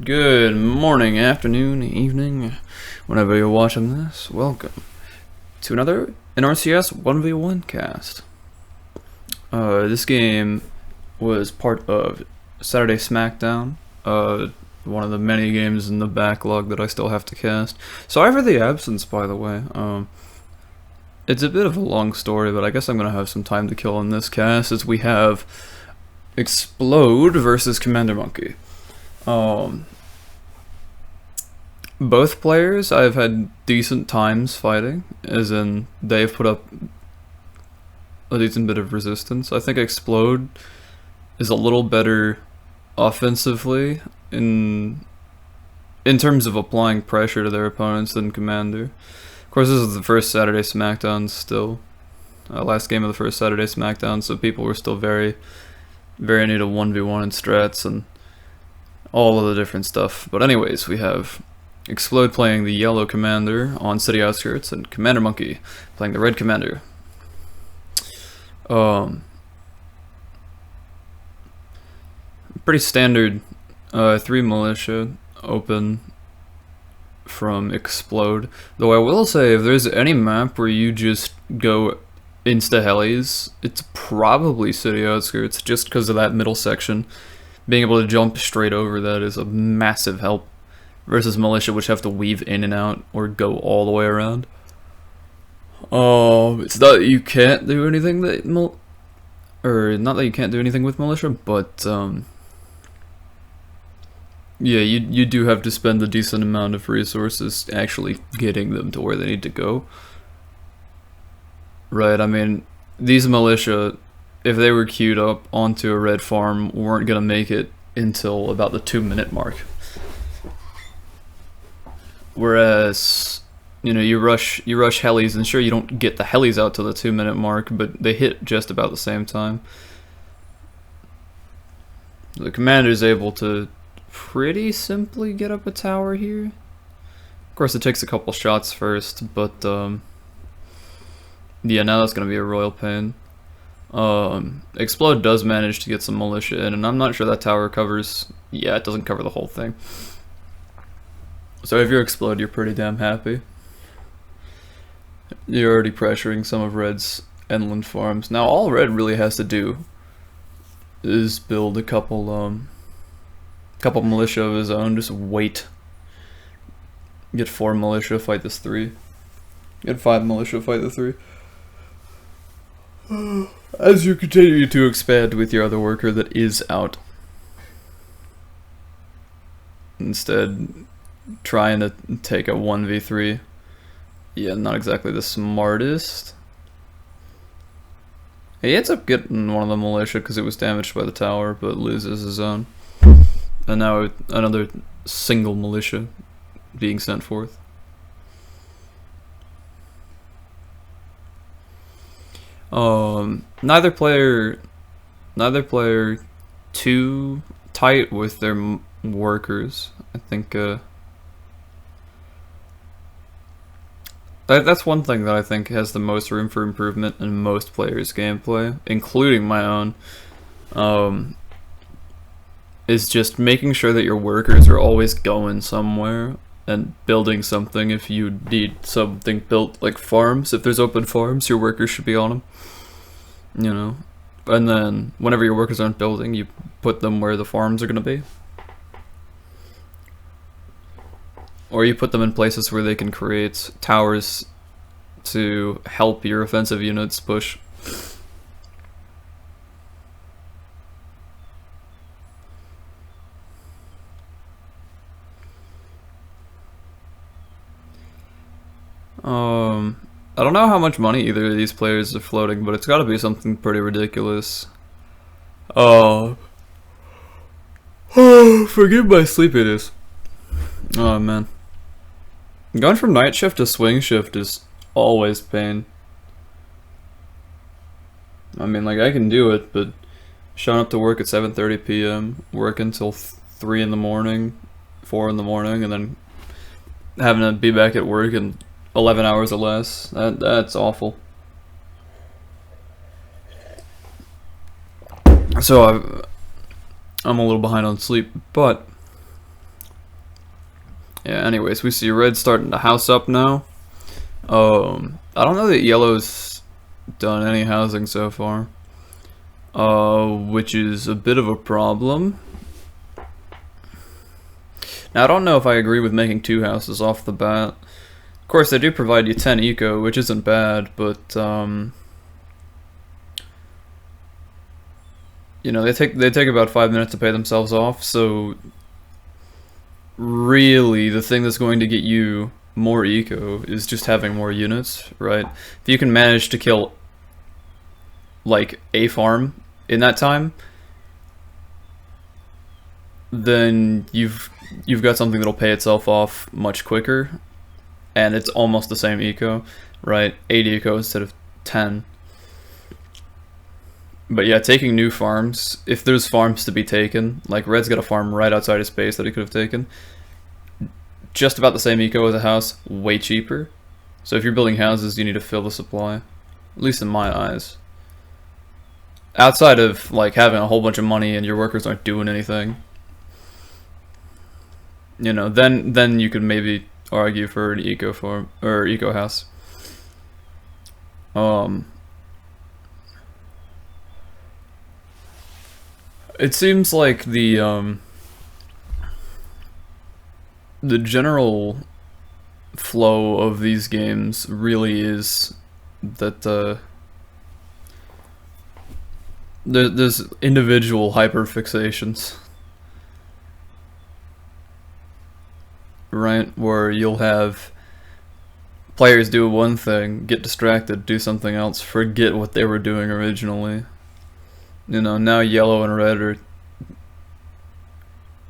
Good morning, afternoon, evening, whenever you're watching this. Welcome to another NRTS 1v1 cast. This game was part of Saturday Smackdown, one of the many games in the backlog that I still have to cast. Sorry for the absence, by the way. It's a bit of a long story, but I guess I'm gonna have some time to kill in this cast as we have Explode versus Commandermonke. Both players I've had decent times fighting, as in they've put up a decent bit of resistance. I think Explode is a little better offensively in terms of applying pressure to their opponents than Commander. Of course, this is the first Saturday Smackdown still. Last game of the first Saturday Smackdown, so people were still very into 1v1 and strats and all of the different stuff. But anyways, we have Explode playing the yellow commander on City Outskirts and Commandermonke playing the red commander. Pretty standard 3 militia open from Explode. Though I will say, if there's any map where you just go insta-helis, it's probably City Outskirts, just because of that middle section. Being able to jump straight over that is a massive help, versus militia, which have to weave in and out or go all the way around. It's not that you can't do anything that not that you can't do anything with militia, but yeah, you do have to spend a decent amount of resources actually getting them to where they need to go. Right, I mean, these militia, if they were queued up onto a red farm, weren't gonna make it until about the 2-minute mark. Whereas, you know, you rush helis, and sure, you don't get the helis out to the 2-minute mark, but they hit just about the same time. The commander's able to pretty simply get up a tower here. Of course, it takes a couple shots first, but yeah, now that's gonna be a royal pain. Explode does manage to get some militia in, and I'm not sure that tower covers. Yeah, it doesn't cover the whole thing. So if you're Explode, you're pretty damn happy. You're already pressuring some of Red's inland farms. Now all Red really has to do is build a couple militia of his own. Just wait. Get 4 militia, fight this 3. Get 5 militia, fight the 3. As you continue to expand with your other worker that is out. Instead, trying to take a 1v3. Yeah, not exactly the smartest. He ends up getting one of the militia because it was damaged by the tower, but loses his own. And now another single militia being sent forth. Neither player too tight with their workers. I think that's one thing that I think has the most room for improvement in most players' gameplay, including my own. Is just making sure that your workers are always going somewhere and building something. If you need something built, like farms, if there's open farms, your workers should be on them. You know, and then whenever your workers aren't building, you put them where the farms are gonna be. Or you put them in places where they can create towers to help your offensive units push. I don't know how much money either of these players are floating, but it's gotta be something pretty ridiculous. Forgive my sleepiness. Oh man. Going from night shift to swing shift is always pain. I mean, like, I can do it, but showing up to work at 7:30 p.m., work until 3 in the morning, 4 in the morning, and then having to be back at work in 11 hours or less, that's awful. So I'm a little behind on sleep, but Yeah, anyways, we see red starting to house up now. I don't know that yellow's done any housing so far. Which is a bit of a problem. Now, I don't know if I agree with making 2 houses off the bat. Of course, they do provide you 10 eco, which isn't bad, but, you know, they take about 5 minutes to pay themselves off, so really, the thing that's going to get you more eco is just having more units, right? If you can manage to kill, like, a farm in that time, then you've got something that'll pay itself off much quicker, and it's almost the same eco, right? 8 eco instead of 10. But yeah, taking new farms, if there's farms to be taken, like Red's got a farm right outside his base that he could have taken, just about the same eco as a house, way cheaper. So if you're building houses, you need to fill the supply, at least in my eyes. Outside of like having a whole bunch of money and your workers aren't doing anything, you know, then you could maybe argue for an eco farm or eco house. It seems like the general flow of these games really is that there's individual hyperfixations, right? Where you'll have players do one thing, get distracted, do something else, forget what they were doing originally. You know, now yellow and red are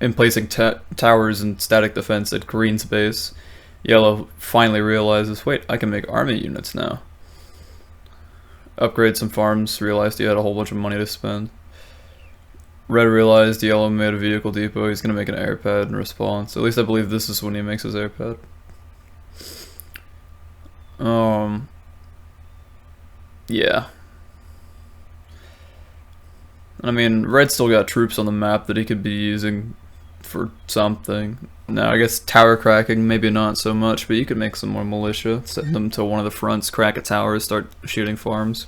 emplacing towers and static defense at green's base. Yellow finally realizes, wait, I can make army units now. Upgrade some farms, realized he had a whole bunch of money to spend. Red realized yellow made a vehicle depot, he's gonna make an air pad in response. At least I believe this is when he makes his air pad. Yeah. I mean, Red still got troops on the map that he could be using for something. Now, I guess tower cracking, maybe not so much, but you could make some more militia, send them to one of the fronts, crack a tower, start shooting farms.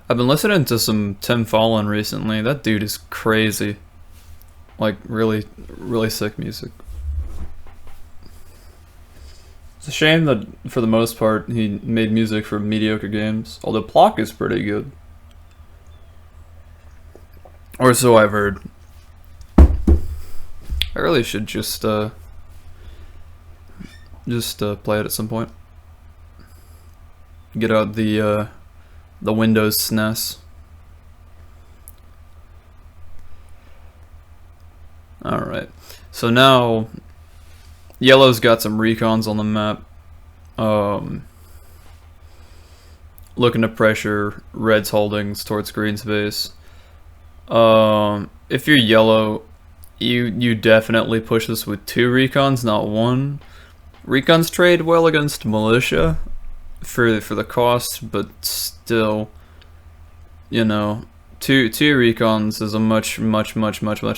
I've been listening to some Tim Fallon recently. That dude is crazy. Like, really, really sick music. It's a shame that, for the most part, he made music for mediocre games. Although Plock is pretty good. Or so I've heard. I really should just play it at some point. Get out the Windows SNES. Alright. So now yellow's got some recons on the map. Looking to pressure red's holdings towards green's base. If you're yellow, you definitely push this with 2 recons, not 1. Recons trade well against militia for the cost, but still, you know, two recons is a much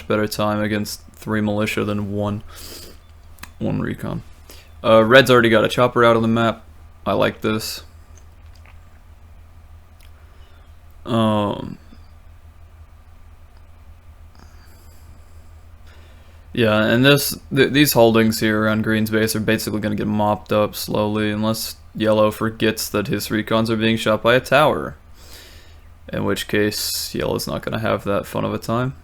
better time against 3 militia than one recon. Red's already got a chopper out on the map. I like this. Yeah, and these holdings here around green's base are basically going to get mopped up slowly unless yellow forgets that his recons are being shot by a tower. In which case, yellow's not going to have that fun of a time.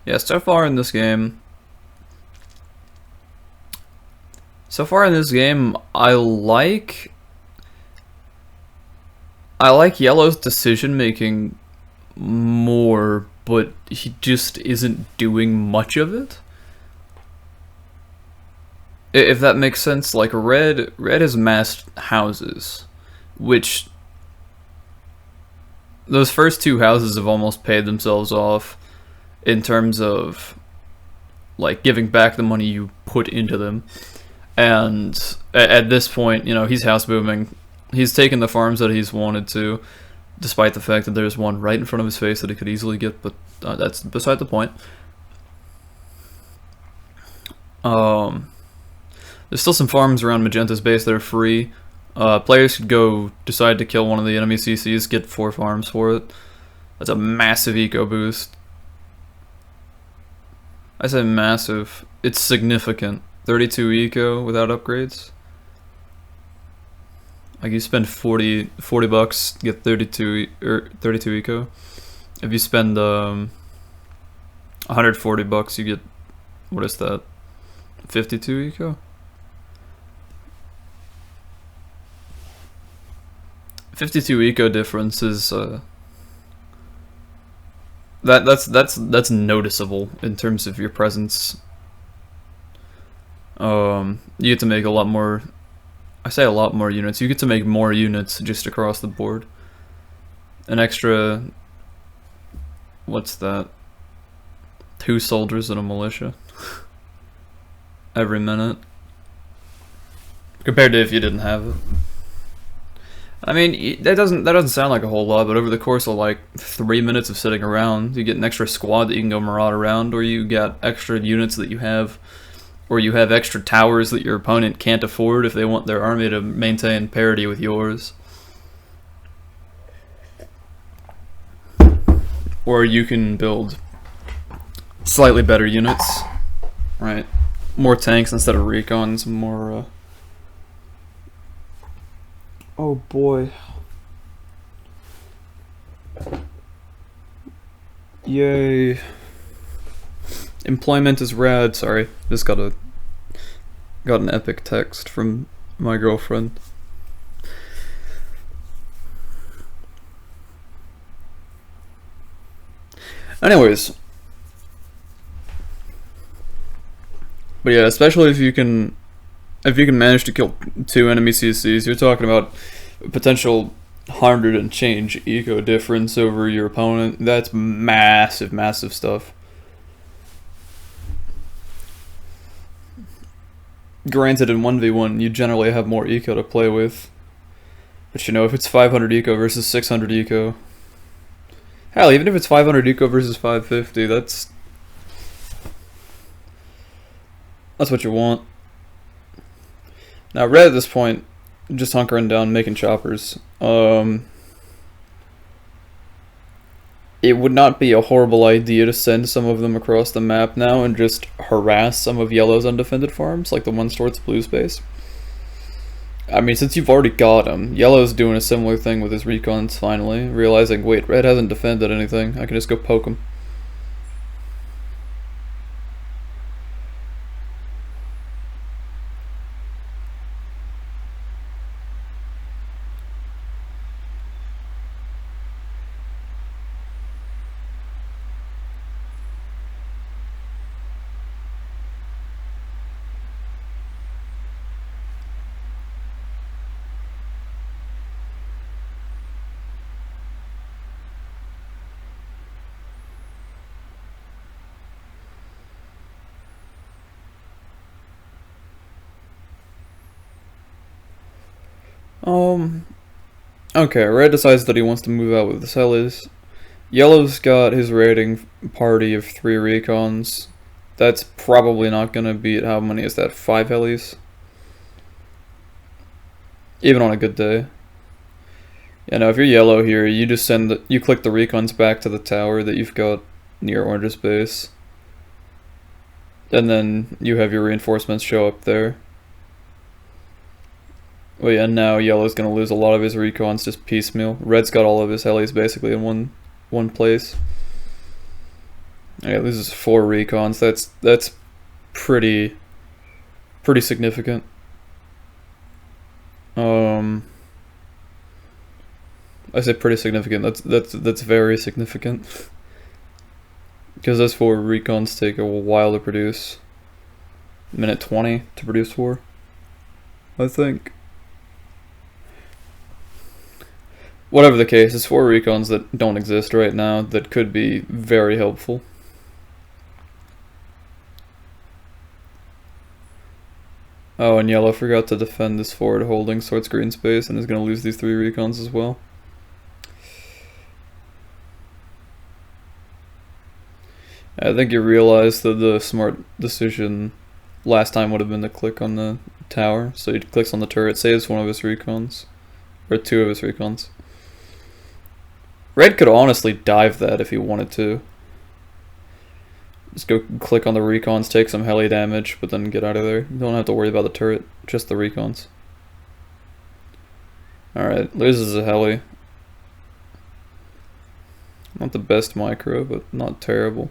Yeah, so far in this game, I like yellow's decision making more, but he just isn't doing much of it. If that makes sense. Like red has massed houses, which those first two houses have almost paid themselves off in terms of like giving back the money you put into them. And at this point, you know, he's house booming. He's taken the farms that he's wanted to, despite the fact that there's one right in front of his face that he could easily get, but that's beside the point. There's still some farms around Magenta's base that are free. Players could go decide to kill one of the enemy CCs, get 4 farms for it. That's a massive eco boost. I say massive. It's significant. 32 eco without upgrades. Like you spend 40 bucks, get 32 eco. If you spend 140 bucks, you get, what is that? 52 eco. 52 eco difference is that's noticeable in terms of your presence. You get to make a lot more. I say a lot more units. You get to make more units just across the board. An extra. What's that? 2 soldiers and a militia. Every minute. Compared to if you didn't have it. I mean, that doesn't sound like a whole lot, but over the course of like 3 minutes of sitting around, you get an extra squad that you can go maraud around, or you got extra units that you have, or you have extra towers that your opponent can't afford if they want their army to maintain parity with yours. Or you can build slightly better units, right? More tanks instead of recons, more oh boy. Yay. Employment is rad. Sorry, just got an epic text from my girlfriend. Anyways. But yeah, especially if you can manage to kill 2 enemy CCs, you're talking about potential 100 and change eco difference over your opponent. That's massive, massive stuff. Granted, in 1v1, you generally have more eco to play with. But you know, if it's 500 eco versus 600 eco... Hell, even if it's 500 eco versus 550, that's what you want. Now, red at this point, just hunkering down, making choppers. It would not be a horrible idea to send some of them across the map now and just harass some of yellow's undefended farms, like the ones towards blue's base. I mean, since you've already got them, yellow's doing a similar thing with his recons finally, realizing, wait, red hasn't defended anything, I can just go poke him. Okay, red decides that he wants to move out with the Hellies. Yellow's got his raiding party of 3 recons. That's probably not gonna beat, how many is that, 5 Hellies? Even on a good day. You know, if you're yellow here, you just you click the recons back to the tower that you've got near orange's base. And then you have your reinforcements show up there. Well, yeah, now yellow's gonna lose a lot of his recons just piecemeal. Red's got all of his helis basically in one place. Yeah, loses 4 recons. That's pretty significant. I say pretty significant. That's very significant. Because those 4 recons take a while to produce. Minute 20 to produce 4, I think. Whatever the case, it's 4 recons that don't exist right now that could be very helpful. Oh, and yellow forgot to defend this forward holding, so it's green space and is going to lose these 3 recons as well. I think you realize that the smart decision last time would have been to click on the tower, so he clicks on the turret, saves one of his recons, or 2 of his recons. Red could honestly dive that if he wanted to. Just go click on the recons, take some heli damage, but then get out of there. You don't have to worry about the turret, just the recons. Alright, loses a heli. Not the best micro, but not terrible.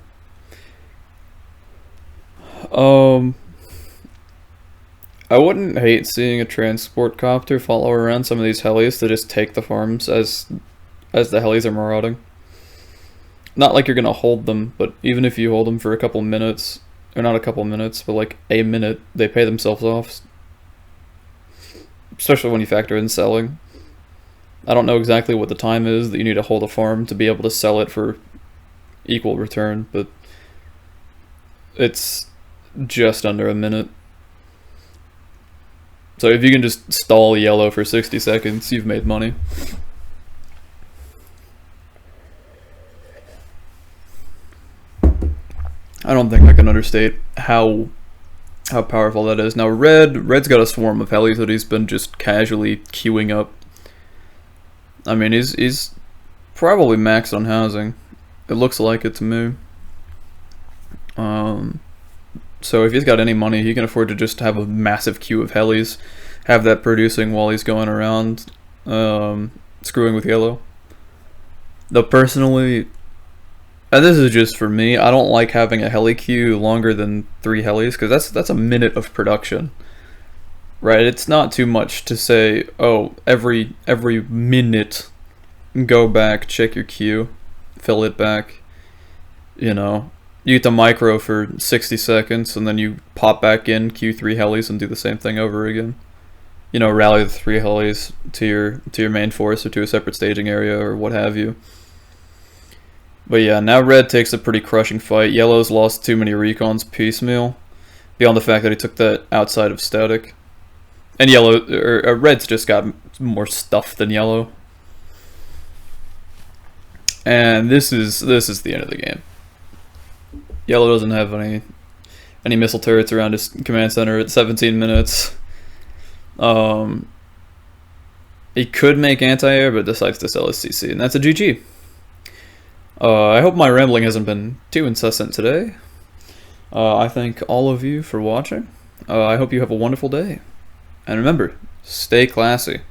I wouldn't hate seeing a transport copter follow around some of these helis to just take the farms as the helis are marauding. Not like you're gonna hold them, but even if you hold them for a couple minutes, or not a couple minutes, but like a minute, they pay themselves off. Especially when you factor in selling. I don't know exactly what the time is that you need to hold a farm to be able to sell it for equal return, but it's just under a minute. So if you can just stall yellow for 60 seconds, you've made money. I don't think I can understate how powerful that is. Now red's got a swarm of helis that he's been just casually queuing up. I mean, he's probably maxed on housing. It looks like it to me. So if he's got any money, he can afford to just have a massive queue of helis, have that producing while he's going around screwing with yellow. Though personally, and this is just for me, I don't like having a heli queue longer than 3 helis, because that's a minute of production. Right? It's not too much to say, oh, every minute go back, check your queue, fill it back, you know. You get the micro for 60 seconds, and then you pop back in, queue 3 helis, and do the same thing over again. You know, rally the 3 helis to your main force or to a separate staging area or what have you. But yeah, now red takes a pretty crushing fight. Yellow's lost too many recons piecemeal, beyond the fact that he took that outside of static. And red's just got more stuff than yellow. And this is the end of the game. Yellow doesn't have any missile turrets around his command center at 17 minutes. He could make anti-air, but decides to sell his CC, and that's a GG. I hope my rambling hasn't been too incessant today. I thank all of you for watching. I hope you have a wonderful day. And remember, stay classy.